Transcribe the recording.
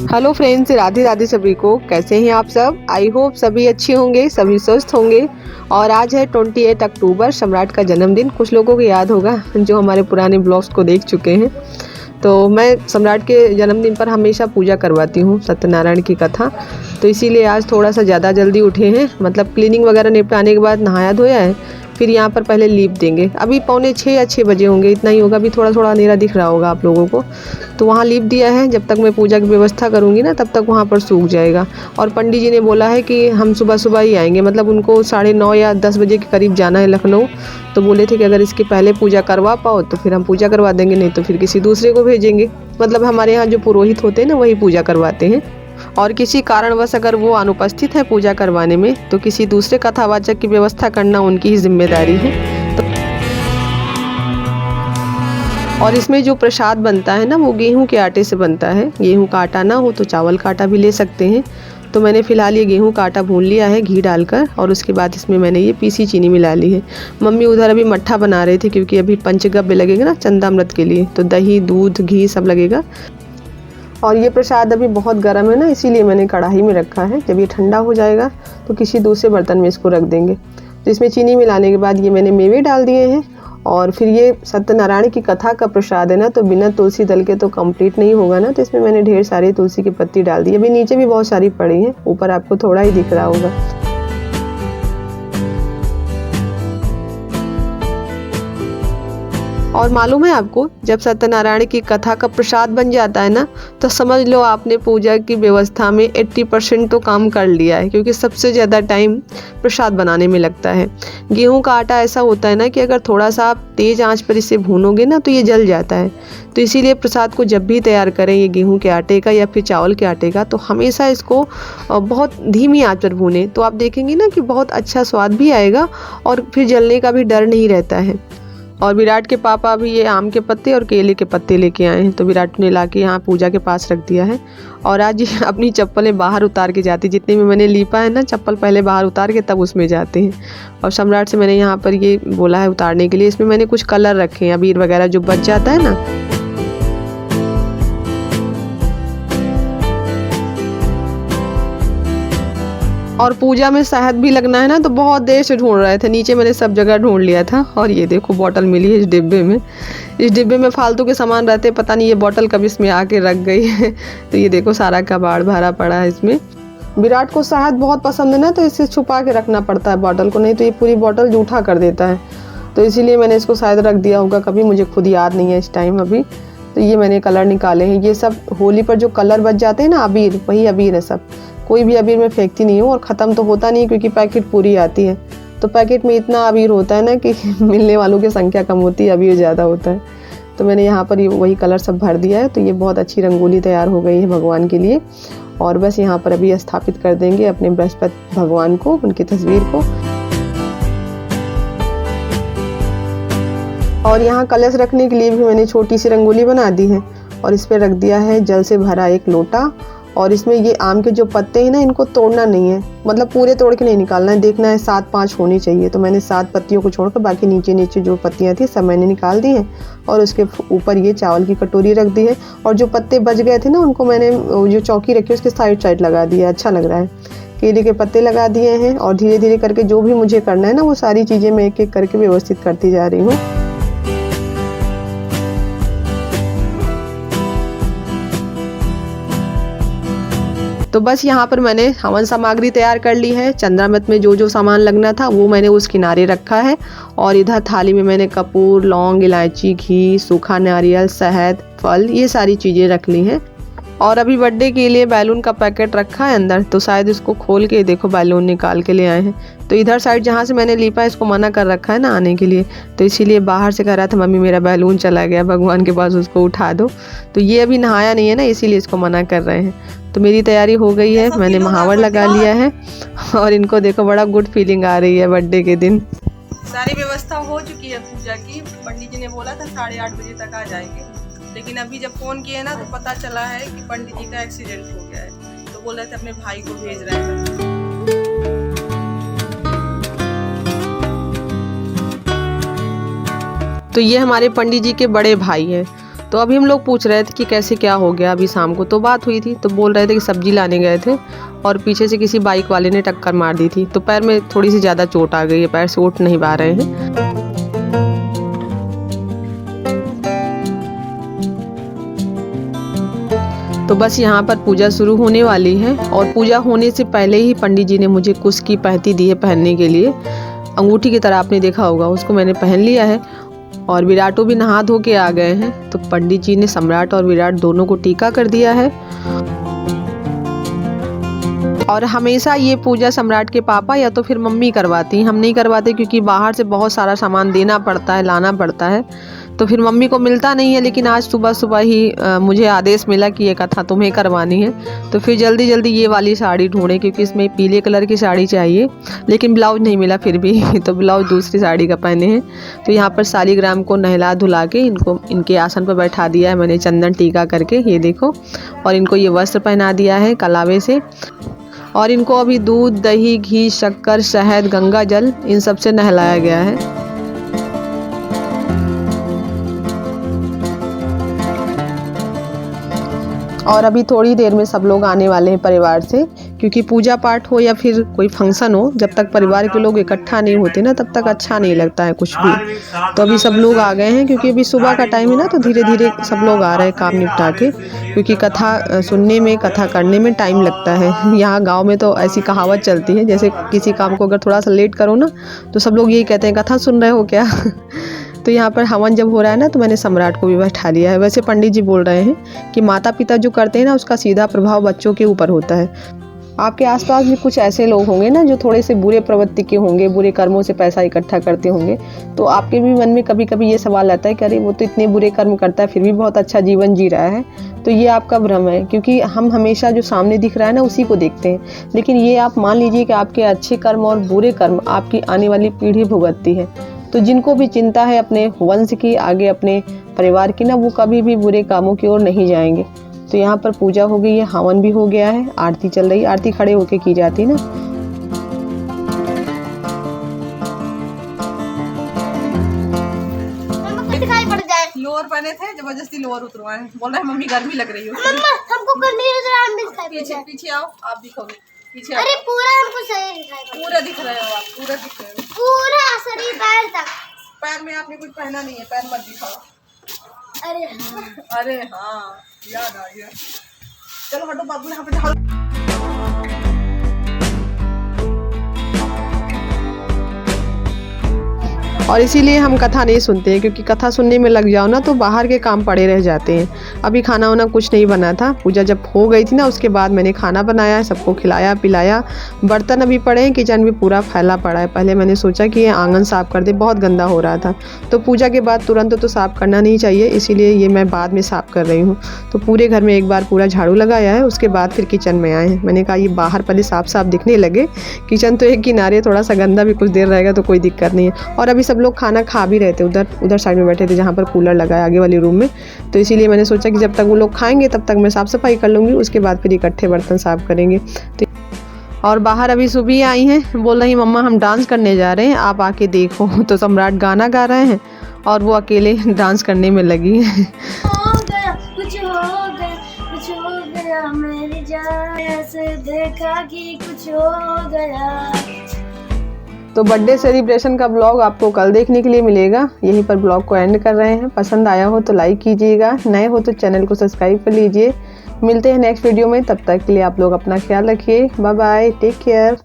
Hello friends, Radhe Radhe सभी को। कैसे हैं आप सब? आई होप सभी अच्छे होंगे, सभी स्वस्थ होंगे। और आज है 28 अक्टूबर, सम्राट का जन्मदिन। कुछ लोगों को याद होगा जो हमारे पुराने ब्लॉग्स को देख चुके हैं। तो मैं सम्राट के जन्मदिन पर हमेशा पूजा करवाती हूँ, सत्यनारायण की कथा। तो इसीलिए आज थोड़ा सा ज़्यादा जल्दी उठे हैं, मतलब क्लीनिंग वगैरह निपटाने के बाद नहाया धोया है। फिर यहाँ पर पहले लीप देंगे। अभी पौने 6 या 6 बजे होंगे, इतना ही होगा। अभी थोड़ा थोड़ा अंधेरा दिख रहा होगा आप लोगों को। तो वहाँ लीप दिया है। जब तक मैं पूजा की व्यवस्था करूँगी ना, तब तक वहाँ पर सूख जाएगा। और पंडित जी ने बोला है कि हम सुबह सुबह ही आएंगे, मतलब उनको 9:30 या 10 बजे के करीब जाना है लखनऊ। तो बोले थे कि अगर इसके पहले पूजा करवा पाओ तो फिर हम पूजा करवा देंगे, नहीं तो फिर किसी दूसरे को भेजेंगे। मतलब हमारे यहाँ जो पुरोहित होते हैं ना, वही पूजा करवाते हैं। और किसी कारणवश अगर वो अनुपस्थित है पूजा करवाने में, तो किसी दूसरे कथावाचक की व्यवस्था करना उनकी ही जिम्मेदारी है। और इसमें जो प्रसाद बनता है ना, वो गेहूं के आटे से बनता है। गेहूं का आटा ना हो तो चावल का आटा भी ले सकते हैं। तो मैंने फ़िलहाल ये गेहूं का आटा भून लिया है घी डालकर, और उसके बाद इसमें मैंने ये पीसी चीनी मिला ली है। मम्मी उधर अभी मट्ठा बना रहे थे, क्योंकि अभी पंचगव्य लगेगा ना चंदामृत के लिए, तो दही दूध घी सब लगेगा। और ये प्रसाद अभी बहुत गर्म है ना, इसीलिए मैंने कढ़ाई में रखा है। जब ये ठंडा हो जाएगा तो किसी दूसरे बर्तन में इसको रख देंगे। तो इसमें चीनी मिलाने के बाद ये मैंने मेवे डाल दिए हैं। और फिर ये सत्यनारायण की कथा का प्रसाद है ना, तो बिना तुलसी दल के तो कंप्लीट नहीं होगा ना। तो इसमें मैंने ढेर सारी तुलसी की पत्ती डाल दी। अभी नीचे भी बहुत सारी पड़ी हैं, ऊपर आपको थोड़ा ही दिख रहा होगा। और मालूम है आपको, जब सत्यनारायण की कथा का प्रसाद बन जाता है ना, तो समझ लो आपने पूजा की व्यवस्था में 80% तो काम कर लिया है, क्योंकि सबसे ज़्यादा टाइम प्रसाद बनाने में लगता है। गेहूं का आटा ऐसा होता है ना कि अगर थोड़ा सा आप तेज़ आंच पर इसे भूनोगे ना, तो ये जल जाता है। तो इसीलिए प्रसाद को जब भी तैयार करें, ये गेहूँ के आटे का या फिर चावल के आटे का, तो हमेशा इसको बहुत धीमी आंच पर भूनें। तो आप देखेंगे ना कि बहुत अच्छा स्वाद भी आएगा, और फिर जलने का भी डर नहीं रहता है। और विराट के पापा भी ये आम के पत्ते और केले के पत्ते लेके आए हैं, तो विराट ने लाके यहाँ पूजा के पास रख दिया है। और आज ये अपनी चप्पलें बाहर उतार के जाती, जितने में मैंने लीपा है ना, चप्पल पहले बाहर उतार के तब उसमें जाते हैं। और सम्राट से मैंने यहाँ पर ये बोला है उतारने के लिए। इसमें मैंने कुछ कलर रखे हैं, अबीर वगैरह जो बच जाता है ना। और पूजा में शहद भी लगना है ना, तो बहुत देर से ढूंढ रहे थे। नीचे मैंने सब जगह ढूंढ लिया था। और ये देखो बॉटल मिली है इस डिब्बे में। इस डिब्बे में फालतू के सामान रहते, पता नहीं ये बॉटल कब इसमें आके रख गई है। तो ये देखो सारा कबाड़ भरा पड़ा है इसमें। विराट को शहद बहुत पसंद है ना, तो इसे छुपा के रखना पड़ता है बॉटल को, नहीं तो ये पूरी बॉटल जूठा कर देता है। तो इसीलिए मैंने इसको शायद रख दिया होगा कभी, मुझे खुद याद नहीं है इस टाइम अभी। तो ये मैंने कलर निकाले हैं। ये सब होली पर जो कलर बच जाते हैं ना, अबीर, वही अबीर है सब। कोई भी अबीर मैं फेंकती नहीं हूँ, और ख़त्म तो होता नहीं, क्योंकि पैकेट पूरी आती है। तो पैकेट में इतना अबीर होता है ना कि मिलने वालों की संख्या कम होती है, अबीर ज़्यादा होता है। तो मैंने यहाँ पर ये वही कलर सब भर दिया है। तो ये बहुत अच्छी रंगोली तैयार हो गई है भगवान के लिए। और बस यहाँ पर अभी स्थापित कर देंगे अपने बृहस्पति भगवान को, उनकी तस्वीर को। और यहाँ कलश रखने के लिए भी मैंने छोटी सी रंगोली बना दी है, और इस पर रख दिया है जल से भरा एक लोटा। और इसमें ये आम के जो पत्ते हैं ना, इनको तोड़ना नहीं है, मतलब पूरे तोड़ के नहीं निकालना है। देखना है 7-5 होनी चाहिए। तो मैंने 7 पत्तियों को छोड़कर बाकी नीचे नीचे जो पत्तियां थी सब मैंने निकाल दी हैं। और उसके ऊपर ये चावल की कटोरी रख दी है। और जो पत्ते बच गए थे ना, उनको मैंने जो चौकी रखी है उसके साइड लगा दिया। अच्छा लग रहा है। केले के पत्ते लगा दिए हैं। और धीरे धीरे करके जो भी मुझे करना है ना, वो सारी चीज़ें मैं एक एक करके व्यवस्थित करती जा रही हूँ। तो बस यहाँ पर मैंने हवन सामग्री तैयार कर ली है। चंद्रामृत में जो जो सामान लगना था वो मैंने उस किनारे रखा है। और इधर थाली में मैंने कपूर, लौंग, इलायची, घी, सूखा नारियल, शहद, फल, ये सारी चीज़ें रख ली हैं। और अभी बर्थडे के लिए बैलून का पैकेट रखा है अंदर, तो शायद इसको खोल के देखो बैलून निकाल के ले आए हैं। तो इधर साइड जहाँ से मैंने लीपा इसको मना कर रखा है ना आने के लिए, तो इसीलिए बाहर से कह रहा था मम्मी मेरा बैलून चला गया भगवान के पास, उसको उठा दो। तो ये अभी नहाया नहीं है ना, इसीलिए इसको मना कर रहे हैं। तो मेरी तैयारी हो गई है, मैंने महावर लगा लिया है। और इनको देखो बड़ा गुड फीलिंग आ रही है बर्थडे के दिन। सारी व्यवस्था हो चुकी है पूजा की। पंडित जी ने बोला था 8:30 बजे तक आ जाएंगे, लेकिन अभी जब फ़ोन किए ना, तो पता चला है कि पंडित जी का एक्सीडेंट हो गया है। तो बोल रहे थे अपने भाई को भेज रहे हैं। तो ये हमारे पंडित जी के बड़े भाई हैं। तो अभी हम लोग पूछ रहे थे कि कैसे क्या हो गया अभी शाम को, तो बात हुई थी तो बोल रहे थे कि सब्जी लाने गए थे और पीछे से किसी बाइक वाले ने टक्कर मार दी थी, तो पैर में थोड़ी सी ज़्यादा चोट आ गई है, पैर से उठ नहीं पा रहे हैं। तो बस यहाँ पर पूजा शुरू होने वाली है और पूजा होने से पहले ही पंडित जी ने मुझे कुश की पहती दी है पहनने के लिए। अंगूठी की तरह आपने देखा होगा, उसको मैंने पहन लिया है और विराटो भी नहा धो के आ गए हैं। तो पंडित जी ने सम्राट और विराट दोनों को टीका कर दिया है। और हमेशा ये पूजा सम्राट के पापा या तो फिर मम्मी करवाती हैं, हम नहीं करवाते क्योंकि बाहर से बहुत सारा सामान देना पड़ता है, लाना पड़ता है, तो फिर मम्मी को मिलता नहीं है। लेकिन आज सुबह सुबह ही मुझे आदेश मिला कि ये कथा तुम्हें करवानी है, तो फिर जल्दी जल्दी ये वाली साड़ी ढूंढे क्योंकि इसमें पीले कलर की साड़ी चाहिए, लेकिन ब्लाउज नहीं मिला फिर भी तो ब्लाउज दूसरी साड़ी का पहने हैं। तो यहाँ पर शालिग्राम को नहला धुला के इनको इनके आसन पर बैठा दिया है मैंने चंदन टीका करके, ये देखो, और इनको ये वस्त्र पहना दिया है कलावे से। और इनको अभी दूध, दही, घी, शक्कर, शहद, गंगा जल इन सब से नहलाया गया है। और अभी थोड़ी देर में सब लोग आने वाले हैं परिवार से, क्योंकि पूजा पाठ हो या फिर कोई फंक्शन हो, जब तक परिवार के लोग इकट्ठा नहीं होते ना तब तक अच्छा नहीं लगता है कुछ भी। तो अभी सब लोग आ गए हैं क्योंकि अभी सुबह का टाइम है ना, तो धीरे धीरे सब लोग आ रहे हैं काम निपटा के, क्योंकि कथा सुनने में, कथा करने में टाइम लगता है। यहाँ गाँव में तो ऐसी कहावत चलती है, जैसे किसी काम को अगर थोड़ा सा लेट करो ना तो सब लोग यही कहते हैं कथा सुन रहे हो क्या तो यहाँ पर हवन जब हो रहा है ना तो मैंने सम्राट को भी बैठा लिया है। वैसे पंडित जी बोल रहे हैं कि माता पिता जो करते हैं ना उसका सीधा प्रभाव बच्चों के ऊपर होता है। आपके आसपास भी कुछ ऐसे लोग होंगे ना जो थोड़े से बुरे प्रवृत्ति के होंगे, बुरे कर्मों से पैसा इकट्ठा करते होंगे, तो आपके भी मन में कभी कभी ये सवाल आता है कि अरे वो तो इतने बुरे कर्म करता है फिर भी बहुत अच्छा जीवन जी रहा है। तो ये आपका भ्रम है, क्योंकि हम हमेशा जो सामने दिख रहा है ना उसी को देखते हैं। लेकिन ये आप मान लीजिए कि आपके अच्छे कर्म और बुरे कर्म आपकी आने वाली पीढ़ी भुगतती है। तो जिनको भी चिंता है अपने वंश की, आगे अपने परिवार की ना, वो कभी भी बुरे कामों की ओर नहीं जाएंगे। तो यहाँ पर पूजा हो गई है, हवन भी हो गया है, आरती चल रही है, आरती खड़े होके की जाती है ना। दिखाई पड़ जाए। लोअर पहने थे, जबरदस्ती लोअर उतरवाए, बोल रहे हैं मम्मी गर्मी लग रही है। मम्मा हमको गर्मी लग रहा है, हम भी दिखाई पड़ जाए। पीछे आओ, आप दिखोगे पीछे। अरे पूरा हमको सही दिखाई पड़, पूरा दिख रहे हो आप, पूरा दिख रहे हो, पूरा शरीर पैर तक। पैर में आपने कुछ पहना नहीं है, पैर मत दिखाओ। अरे हाँ याद आ गया। चलो हटो बाबू, यहाँ पे और इसीलिए हम कथा नहीं सुनते हैं, क्योंकि कथा सुनने में लग जाओ ना तो बाहर के काम पड़े रह जाते हैं। अभी खाना वाना कुछ नहीं बना था, पूजा जब हो गई थी ना उसके बाद मैंने खाना बनाया, सबको खिलाया पिलाया। बर्तन अभी पड़े हैं, किचन भी पूरा फैला पड़ा है। पहले मैंने सोचा कि ये आंगन साफ़ कर दे, बहुत गंदा हो रहा था, तो पूजा के बाद तुरंत तो साफ़ करना नहीं चाहिए, इसीलिए ये मैं बाद में साफ़ कर रही हूँ। तो पूरे घर में एक बार पूरा झाड़ू लगाया है, उसके बाद फिर किचन में आए हैं। मैंने कहा ये बाहर पहले साफ़ साफ़ दिखने लगे, किचन तो एक किनारे, थोड़ा सा गंदा भी कुछ देर रहेगा तो कोई दिक्कत नहीं है। और अभी सब लोग खाना खा भी रहे थे, उधर साइड में बैठे थे जहाँ पर कूलर लगा है आगे वाली रूम में। तो इसीलिए मैंने सोचा कि जब तक वो लोग खाएंगे तब तक मैं साफ़ सफाई कर लूँगी, उसके बाद फिर इकट्ठे बर्तन साफ़ करेंगे। तो और बाहर अभी सुबी आई हैं, बोल रही मम्मा हम डांस करने जा रहे हैं, आप आके देखो। तो सम्राट गाना गा रहे हैं और वो अकेले डांस करने में लगी हैं। कुछ हो गया मेरी जान, ऐसे देखा कि कुछ हो गया। तो बर्थडे सेलिब्रेशन का ब्लॉग आपको कल देखने के लिए मिलेगा। यहीं पर ब्लॉग को एंड कर रहे हैं। पसंद आया हो तो लाइक कीजिएगा, नए हो तो चैनल को सब्सक्राइब कर लीजिए। मिलते हैं नेक्स्ट वीडियो में, तब तक के लिए आप लोग अपना ख्याल रखिए। Bye bye, take care.